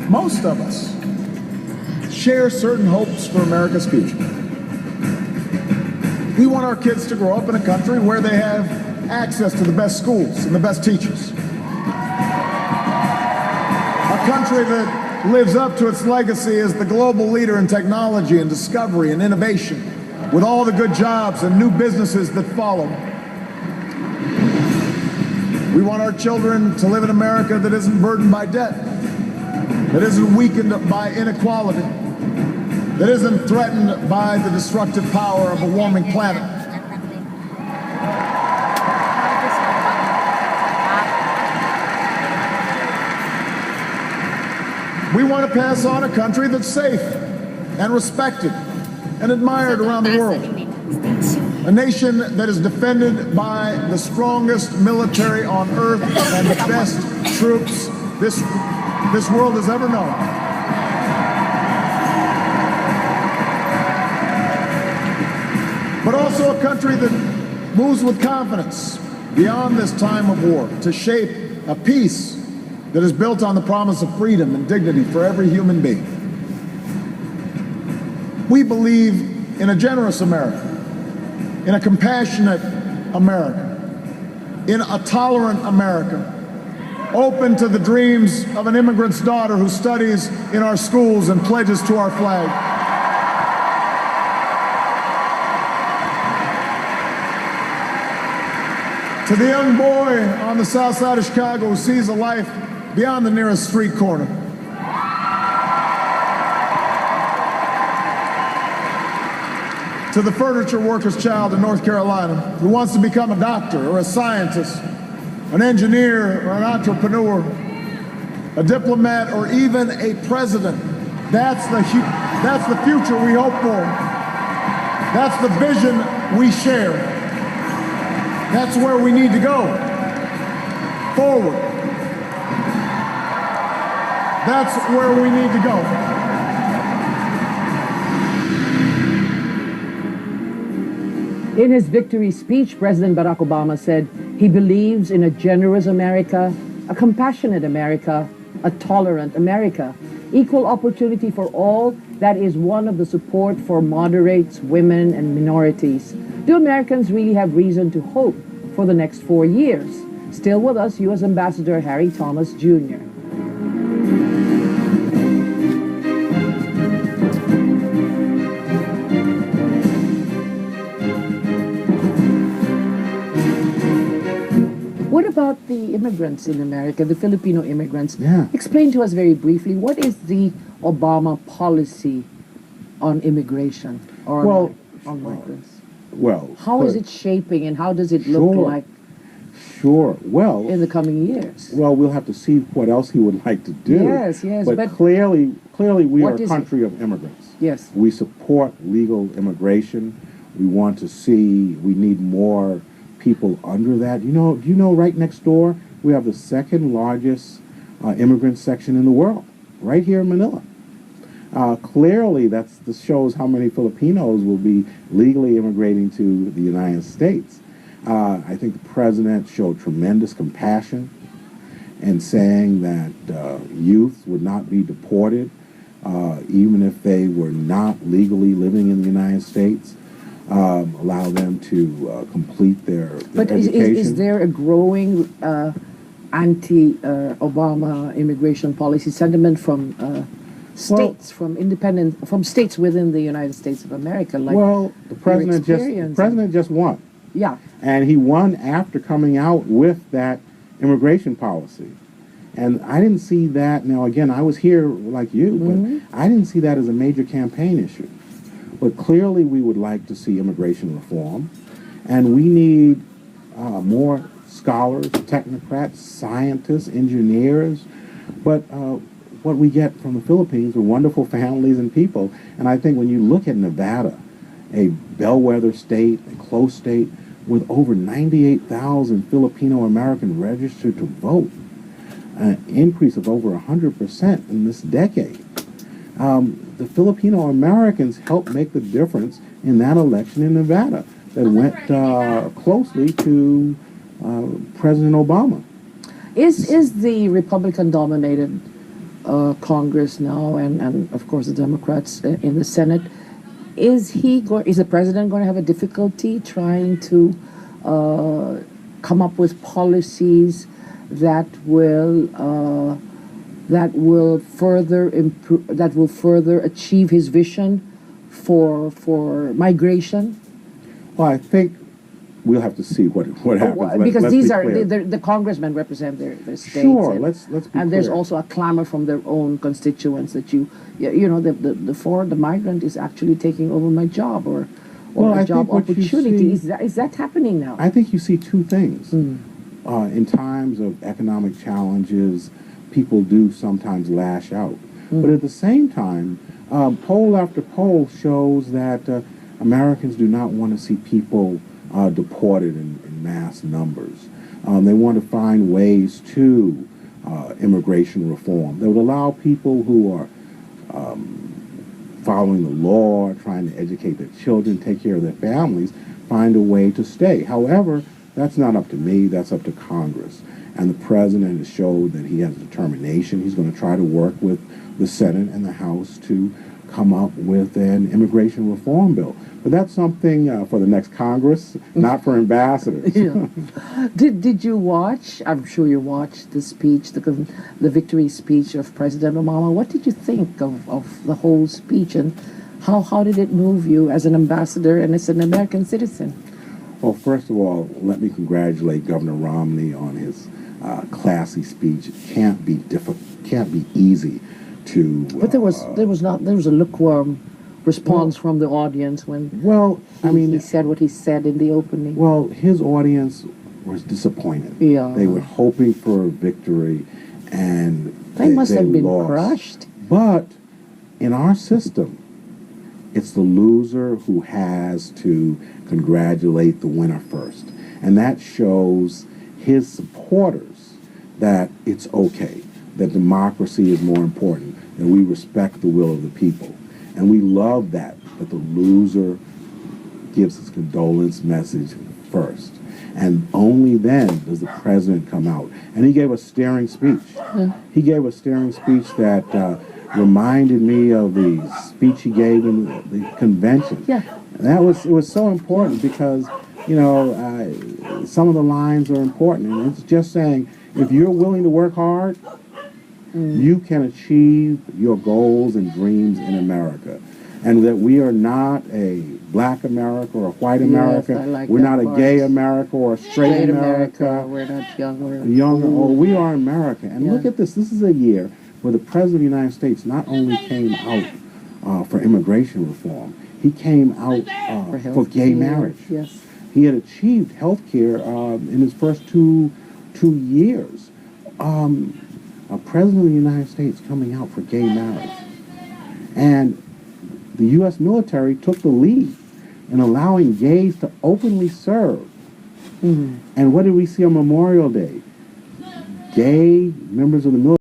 most of us, share certain hopes for America's future. We want our kids to grow up in a country where they have access to the best schools and the best teachers. A country that lives up to its legacy as the global leader in technology and discovery and innovation, with all the good jobs and new businesses that follow. We want our children to live in America that isn't burdened by debt, that isn't weakened by inequality, that isn't threatened by the destructive power of a warming planet. We want to pass on a country that's safe and respected and admired around the world. A nation that is defended by the strongest military on earth and the best troops this world has ever known. But also a country that moves with confidence beyond this time of war to shape a peace that is built on the promise of freedom and dignity for every human being. We believe in a generous America, in a compassionate America, in a tolerant America, open to the dreams of an immigrant's daughter who studies in our schools and pledges to our flag. To the young boy on the south side of Chicago who sees a life beyond the nearest street corner. To the furniture worker's child in North Carolina who wants to become a doctor or a scientist, an engineer or an entrepreneur, a diplomat or even a president. That's the future we hope for. That's the vision we share. That's where we need to go. Forward. That's where we need to go. In his victory speech, President Barack Obama said he believes in a generous America, a compassionate America, a tolerant America, equal opportunity for all that is one of the support for moderates, women, and minorities. Do Americans really have reason to hope for the next 4 years? Still with us, U.S. Ambassador Harry Thomas, Jr. What about the immigrants in America, the Filipino immigrants? Yeah. Explain to us very briefly, what is the Obama policy on immigration or on migrants? Well, how is it shaping and how does it look like well, in the coming years? Well, we'll have to see what else he would like to do. Yes, but clearly we are a country of immigrants. Yes. We support legal immigration. We want to see, we need more people under that. Do you know right next door, we have the second largest immigrant section in the world, right here in Manila. Clearly, this shows how many Filipinos will be legally immigrating to the United States. I think the president showed tremendous compassion in saying that youth would not be deported, even if they were not legally living in the United States. Allow them to complete their education. Is there a growing anti-Obama immigration policy sentiment from states, from states within the United States of America? Like, the president just won. Yeah. And he won after coming out with that immigration policy. And I didn't see that. Now, again, I was here like you, but I didn't see that as a major campaign issue. But clearly we would like to see immigration reform, and we need more scholars, technocrats, scientists, engineers. But what we get from the Philippines are wonderful families and people. And I think when you look at Nevada, a bellwether state, a close state, with over 98,000 Filipino-American registered to vote, an increase of over 100% in this decade. The Filipino Americans helped make the difference in that election in Nevada that went closely to President Obama. Is the Republican-dominated Congress now, and of course the Democrats in the Senate. Is the president going to have a difficulty trying to come up with policies that will further achieve his vision for migration? Well, I think we'll have to see what happens. Because let's these be are clear. the congressmen represent their states. Sure, and, let's be and there's clear. also a clamor from their own constituents that the migrant is actually taking over my job or Well, a I job think what you opportunity. see- Is that happening now? I think you see two things. In times of economic challenges, people do sometimes lash out. But at the same time, poll after poll shows that Americans do not want to see people deported in mass numbers. They want to find ways to immigration reform that would allow people who are following the law, trying to educate their children, take care of their families, find a way to stay. However, that's not up to me, that's up to Congress. And the president has showed that he has determination. He's going to try to work with the Senate and the House to come up with an immigration reform bill. But that's something for the next Congress, not for ambassadors. Yeah. Did you watch? I'm sure you watched the speech, the victory speech of President Obama. What did you think of the whole speech, and how did it move you as an ambassador and as an American citizen? Well, first of all, let me congratulate Governor Romney on his classy speech. It can't be easy to. But there was a lukewarm response from the audience when he said what he said in the opening. Well, his audience was disappointed. Yeah. They were hoping for a victory, and They must have been lost. crushed. But in our system, it's the loser who has to congratulate the winner first. And that shows his supporters that it's okay, that democracy is more important, and we respect the will of the people. And we love that the loser gives his condolence message first. And only then does the president come out. And he gave a stirring speech. He gave a stirring speech that reminded me of the speech he gave in the convention. Yeah. And it was so important because, some of the lines are important. And it's just saying, if you're willing to work hard, you can achieve your goals and dreams in America. And that we are not a black America or a white America. Yes, I like we're that not part. a gay America or a straight America. We're not young. We're Younger, we are America. And Yeah. look at this. This is a year where the President of the United States not only came out for immigration reform, he came out for gay healthcare. marriage. Yes. He had achieved health care in his first two years. A President of the United States coming out for gay marriage. And the U.S. military took the lead in allowing gays to openly serve. And what did we see on Memorial Day? Gay members of the military